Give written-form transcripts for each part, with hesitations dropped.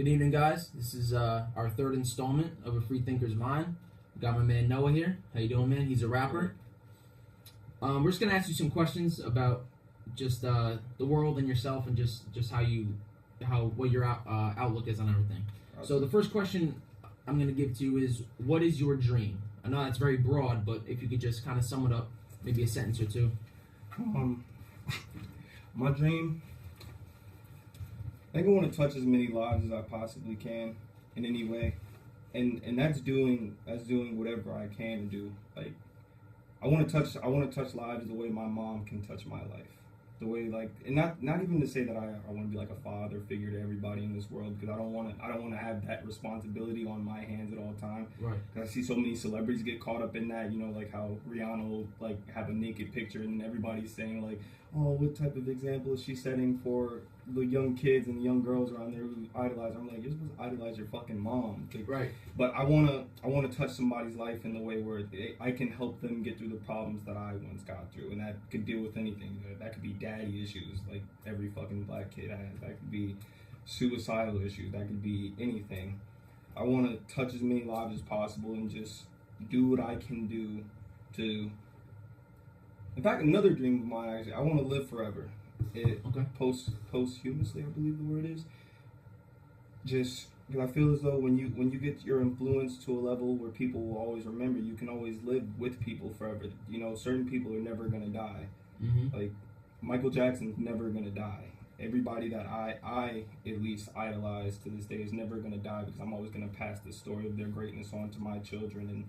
Good evening, guys. This is our third installment of a Freethinker's Mind. We got my man Noah here. How you doing, man? He's a rapper. We're just gonna ask you some questions about just the world and yourself, and just what your outlook is on everything. Awesome. So the first question I'm gonna give to you is, what is your dream? I know that's very broad, but if you could just kind of sum it up, maybe a sentence or two. My dream, I think I want to touch as many lives as I possibly can in any way, and that's doing whatever I can to do. Like, I want to touch lives the way my mom can touch my life, the way, like, and not even to say that I want to be like a father figure to everybody in this world, because I don't want to have that responsibility on my hands at all time. Right. Because I see so many celebrities get caught up in that, like how Rihanna will like have a naked picture and everybody's saying like, oh, what type of example is she setting for the young kids and the young girls around there who idolize her? I'm like, you're supposed to idolize your fucking mom. Like, right. But I wanna touch somebody's life in the way where I can help them get through the problems that I once got through, and that could deal with anything. That could be daddy issues, like every fucking black kid has. That could be suicidal issues. That could be anything. I want to touch as many lives as possible and just do what I can do to. In fact, another dream of mine, actually, I want to live forever. Posthumously, I believe the word is. Just because I feel as though when you get your influence to a level where people will always remember, you can always live with people forever. Certain people are never gonna die. Mm-hmm. Like Michael Jackson's never gonna die. Everybody that I at least idolize to this day is never gonna die, because I'm always gonna pass the story of their greatness on to my children,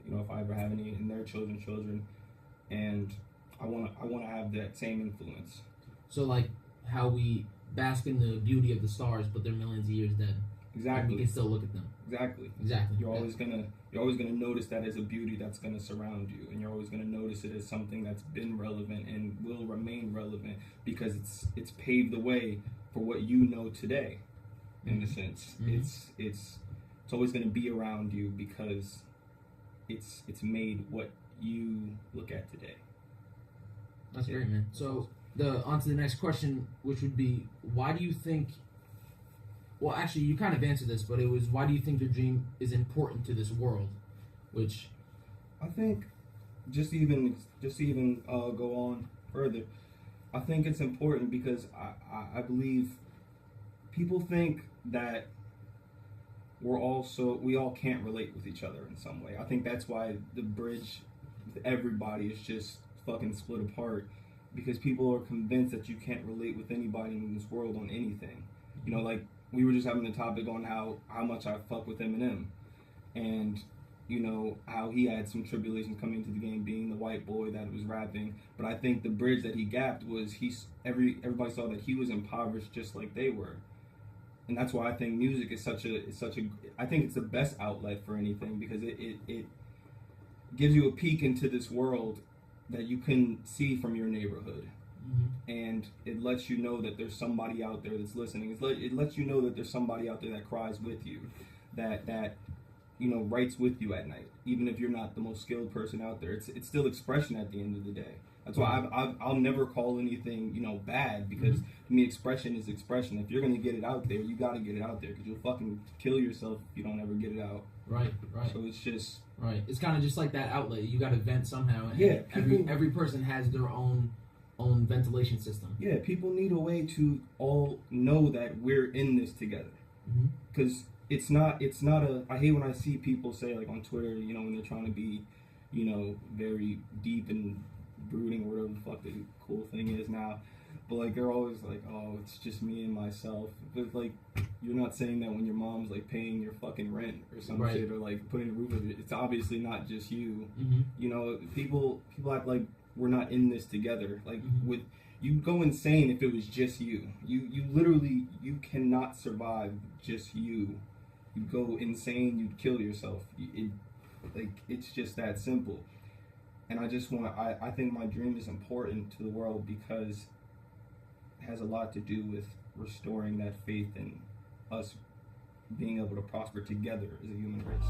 and if I ever have any in their children, and I want to have that same influence. So like how we bask in the beauty of the stars, but they're millions of years dead. Exactly. And we can still look at them. Exactly. You're always gonna notice that as a beauty that's gonna surround you, and you're always gonna notice it as something that's been relevant and will remain relevant, because it's paved the way for what you know today. In a sense, mm-hmm. it's always gonna be around you because it's made what you look at today. That's great, man. So on to the next question, which would be, why do you think? Well, actually, you kind of answered this, but it was, why do you think your dream is important to this world? Which I think, just even go on further, I think it's important because I believe people think that we all can't relate with each other in some way. I think that's why the bridge with everybody is just fucking split apart, because people are convinced that you can't relate with anybody in this world on anything. Like we were just having a topic on how much I fuck with Eminem, and how he had some tribulations coming into the game, being the white boy that was rapping. But I think the bridge that he gapped was everybody saw that he was impoverished just like they were, and that's why I think music is such a I think it's the best outlet for anything, because it gives you a peek into this world that you couldn't see from your neighborhood. Mm-hmm. And it lets you know that there's somebody out there that's listening. It lets you know that there's somebody out there that cries with you, that writes with you at night, even if you're not the most skilled person out there. It's still expression at the end of the day. That's why I'll never call anything bad, because to me expression is expression. If you're gonna get it out there, you gotta get it out there, because you'll fucking kill yourself if you don't ever get it out. Right. So it's just right. It's kind of just like that outlet. You got to vent somehow. And yeah. Every person has their own ventilation system. Yeah. People need a way to all know that we're in this together. Because it's not a. I hate when I see people say, like, on Twitter, when they're trying to be, very deep and brooding, or whatever the fuck the cool thing is now. But like, they're always like, oh, it's just me and myself. But like, you're not saying that when your mom's like paying your fucking rent or some right. shit, or like putting a roof over it. It's obviously not just you. Mm-hmm. People act like we're not in this together. Like, with you'd go insane if it was just you. You literally, you cannot survive just you. You'd go insane. You'd kill yourself. It's just that simple. And I think my dream is important to the world because it has a lot to do with restoring that faith in us being able to prosper together as a human race.